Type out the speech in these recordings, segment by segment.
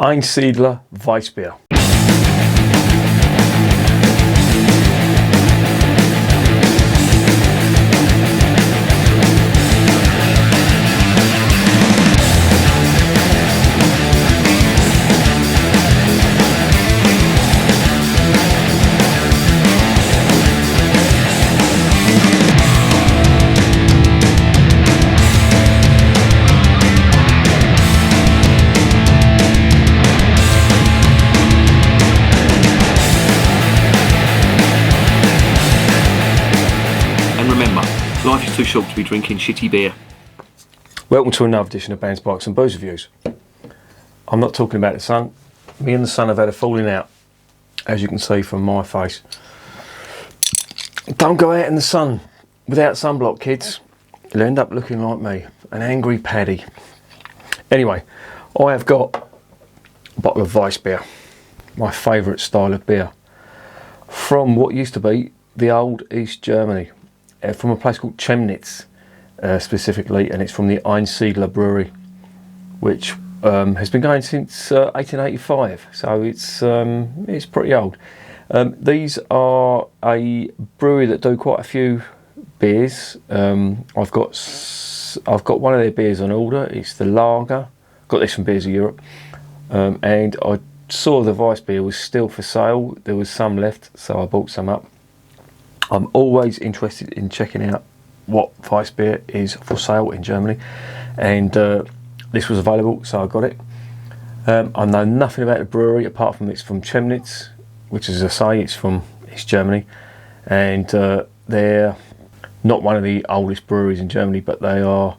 Einsiedler Weissebier. Life is too short to be drinking shitty beer. Welcome to another edition of Bands, Bikes and Booze Reviews. I'm not talking about the sun. Me and the sun have had a falling out, as you can see from my face. Don't go out in the sun without sunblock, kids. You'll end up looking like me, an angry Paddy. Anyway, I have got a bottle of Weissbier, my favourite style of beer, from what used to be the old East Germany. From a place called Chemnitz specifically, and it's from the Einsiedler Brewery, which has been going since 1885, so it's pretty old. These are a brewery that do quite a few beers. I've got one of their beers on order. It's the lager. Got this from Beers of Europe, and I saw the Weissbier was still for sale. There was some left, so I bought some up. I'm always interested in checking out what Weissbier is for sale in Germany, and this was available, so I got it. I know nothing about the brewery apart from it's from Chemnitz, which, as I say, it's from East Germany, and they're not one of the oldest breweries in Germany, but they are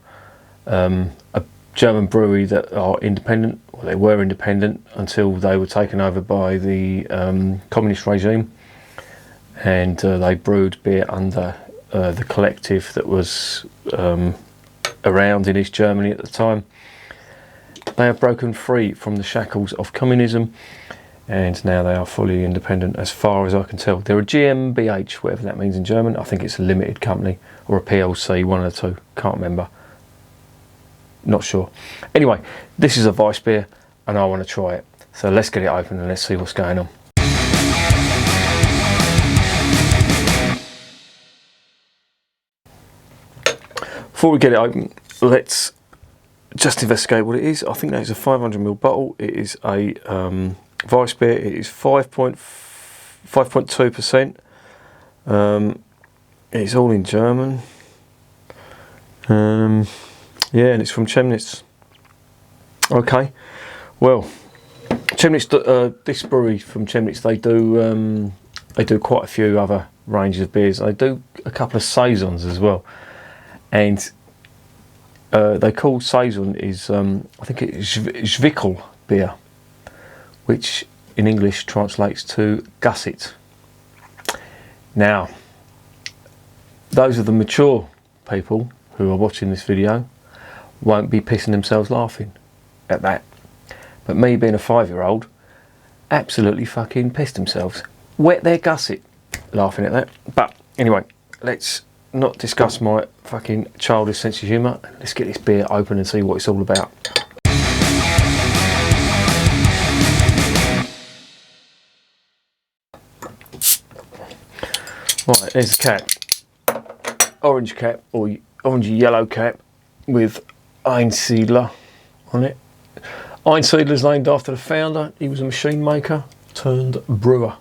a German brewery that are independent, or they were independent until they were taken over by the communist regime. And they brewed beer under the collective that was around in East Germany at the time. They have broken free from the shackles of communism, and now they are fully independent as far as I can tell. They're a GmbH, whatever that means in German. I think it's a limited company or a PLC, one of the two, can't remember. Not sure. Anyway, this is a Weissbier and I want to try it. So let's get it open and let's see what's going on. Before we get it open, let's just investigate what it is. I think that is a 500ml bottle. It is a Weissbier. It is 5.2%. It's all in German. Yeah, and it's from Chemnitz. Okay, well, Chemnitz. This brewery from Chemnitz, they do quite a few other ranges of beers. They do a couple of saisons as well. And they call saison is I think it's Zwickel beer, which in English translates to gusset. Now, those of the mature people who are watching this video won't be pissing themselves laughing at that. But me, being a 5-year-old, absolutely fucking pissed themselves, wet their gusset laughing at that. But anyway, let's not discuss my fucking childish sense of humour. Let's get this beer open and see what it's all about. Right, there's the cap. Orange cap, or orangey yellow cap with Einsiedler on it. Einsiedler's named after the founder. He was a machine maker turned brewer.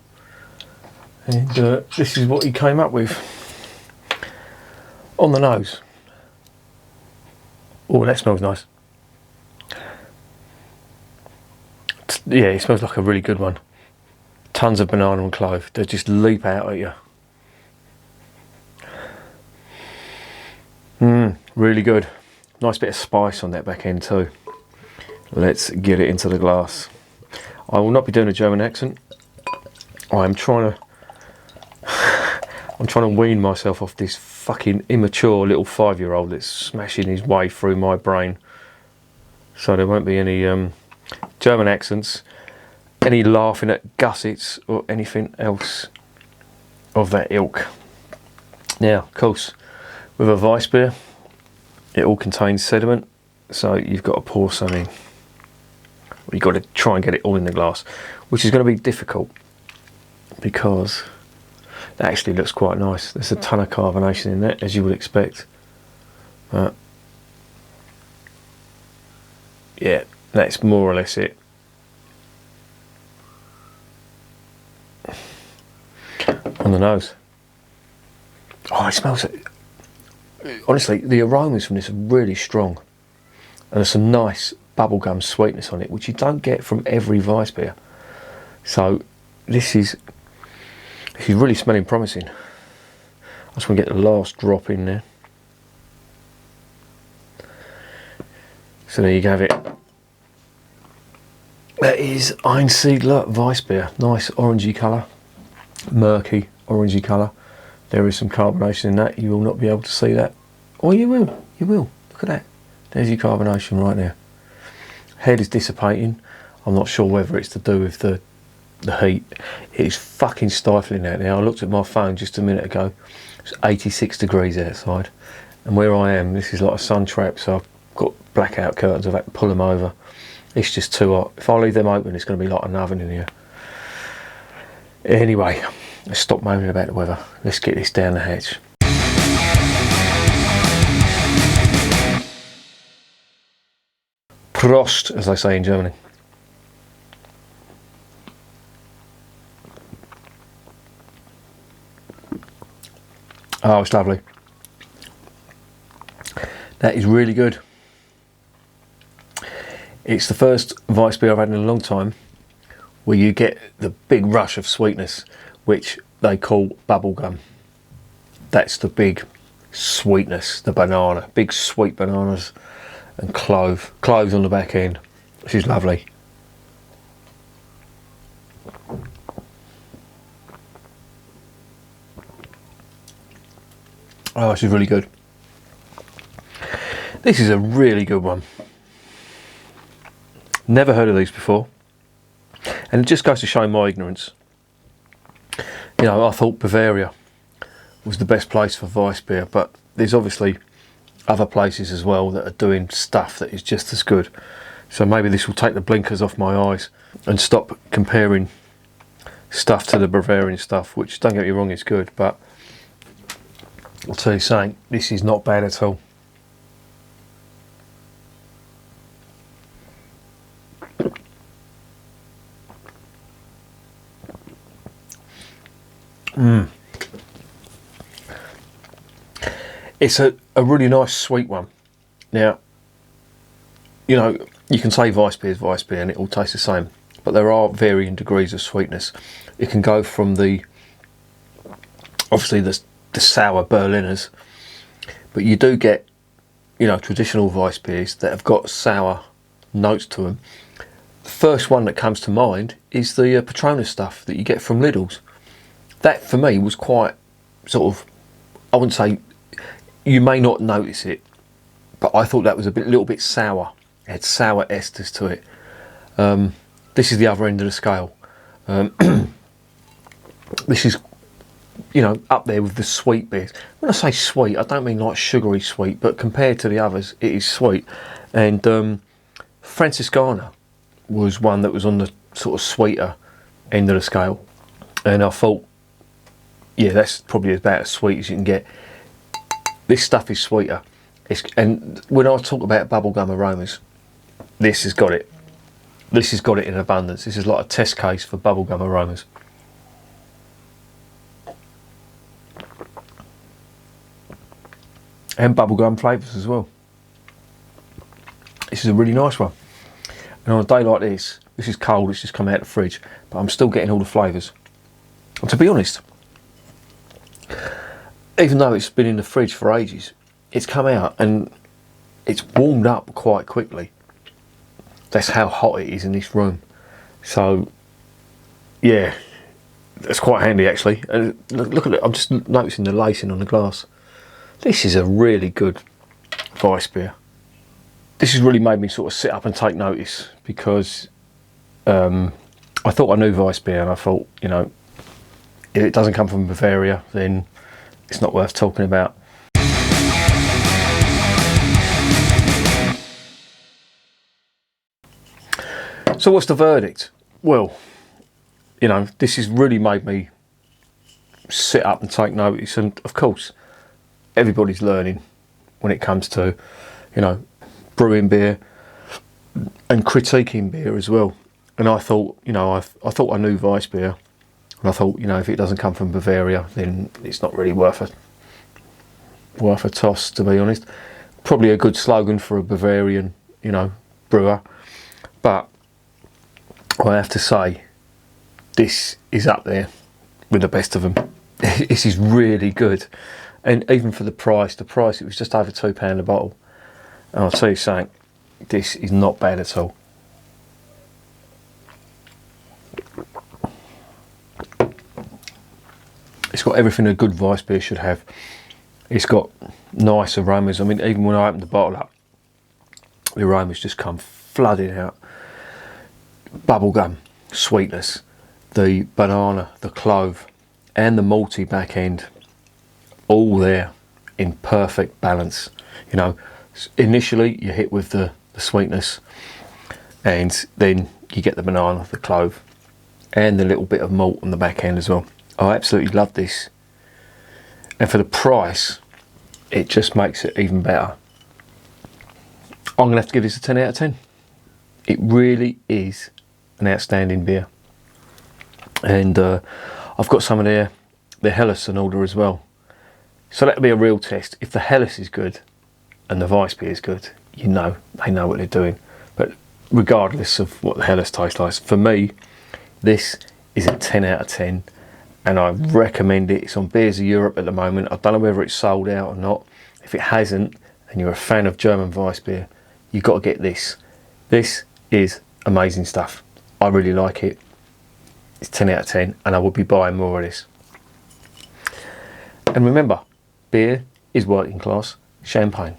And this is what he came up with. On the nose. Oh, that smells nice. Yeah, it smells like a really good one. Tons of banana and clove. They just leap out at you. Really good. Nice bit of spice on that back end too. Let's get it into the glass. I will not be doing a German accent. I'm trying to wean myself off this fucking immature little 5-year-old that's smashing his way through my brain. So there won't be any German accents, any laughing at gussets or anything else of that ilk. Now, of course, with a Weissbier, it all contains sediment, so you've got to pour some in. You've got to try and get it all in the glass, which is going to be difficult because that actually looks quite nice. There's a ton of carbonation in there, as you would expect. But yeah, that's more or less it. On the nose. Oh, it smells it. Honestly, the aromas from this are really strong. And there's some nice bubblegum sweetness on it, which you don't get from every Weissbier. So this is really smelling promising. I just want to get the last drop in there. So there you have it. That is Einsiedler Weissebier. Nice orangey colour. Murky orangey colour. There is some carbonation in that. You will not be able to see that. Or you will. You will. Look at that. There's your carbonation right there. Head is dissipating. I'm not sure whether it's to do with the heat. It is fucking stifling out there. I looked at my phone just a minute ago. It's 86 degrees outside. And where I am, this is like a sun trap, so I've got blackout curtains. I've had to pull them over. It's just too hot. If I leave them open, it's going to be like an oven in here. Anyway, let's stop moaning about the weather. Let's get this down the hatch. Prost, as they say in Germany. Oh, it's lovely. That is really good. It's the first Weissbier I've had in a long time where you get the big rush of sweetness, which they call bubblegum. That's the big sweetness, the banana, big sweet bananas and cloves on the back end, which is lovely. Oh, this is really good. This is a really good one. Never heard of these before. And it just goes to show my ignorance. You know, I thought Bavaria was the best place for Weissbier, but there's obviously other places as well that are doing stuff that is just as good. So maybe this will take the blinkers off my eyes and stop comparing stuff to the Bavarian stuff, which, don't get me wrong, is good, but I'll tell you something, this is not bad at all. It's a really nice sweet one. Now, you know, you can say Weissbier is Weissbier and it all tastes the same, but there are varying degrees of sweetness. It can go from obviously the sour Berliners, but you do get, you know, traditional Weissbiers that have got sour notes to them. The first one that comes to mind is the Patronus stuff that you get from Lidl's. That for me was quite sort of, I wouldn't say, you may not notice it, but I thought that was a little bit sour. It had sour esters to it. This is the other end of the scale. This is, you know, up there with the sweet beers. When I say sweet, I don't mean like sugary sweet, but compared to the others, it is sweet. And Franciscana was one that was on the sort of sweeter end of the scale. And I thought, yeah, that's probably about as sweet as you can get. This stuff is sweeter. And when I talk about bubblegum aromas, this has got it. This has got it in abundance. This is like a test case for bubblegum aromas. And bubblegum flavours as well. This is a really nice one. And on a day like this is cold, it's just come out of the fridge, but I'm still getting all the flavours. And to be honest, even though it's been in the fridge for ages, it's come out and it's warmed up quite quickly. That's how hot it is in this room. So, yeah, that's quite handy actually. And look at it, I'm just noticing the lacing on the glass. This is a really good Weissbier. This has really made me sort of sit up and take notice, because I thought I knew Weissbier and I thought, you know, if it doesn't come from Bavaria, then it's not worth talking about. So what's the verdict? Well, you know, this has really made me sit up and take notice, and of course everybody's learning when it comes to, you know, brewing beer and critiquing beer as well. And I thought, you know, I thought I knew Weissbier, and I thought, you know, if it doesn't come from Bavaria, then it's not really worth a toss, to be honest. Probably a good slogan for a Bavarian, you know, brewer, but I have to say, this is up there with the best of them. This is really good, and even for the price, it was just over £2 a bottle. And I'll tell you something, this is not bad at all. It's got everything a good Weissbier should have. It's got nice aromas. I mean, even when I opened the bottle up, the aromas just come flooding out. Bubblegum, sweetness, the banana, the clove, and the malty back end, all there in perfect balance. You know, initially you hit with the sweetness, and then you get the banana, the clove, and the little bit of malt on the back end as well. I absolutely love this, and for the price, it just makes it even better. I'm gonna have to give this a 10 out of 10. It really is an outstanding beer, and I've got some of their Helles in order as well, so that'll be a real test. If the Helles is good and the Weissbier is good, you know they know what they're doing. But regardless of what the Helles tastes like, for me this is a 10 out of 10, and I recommend it. It's on Beers of Europe at the moment. I don't know whether it's sold out or not. If it hasn't, and you're a fan of German Weissbier, you've got to get this. This is amazing stuff. I really like it. It's 10 out of 10, and I will be buying more of this. And remember, beer is working class champagne.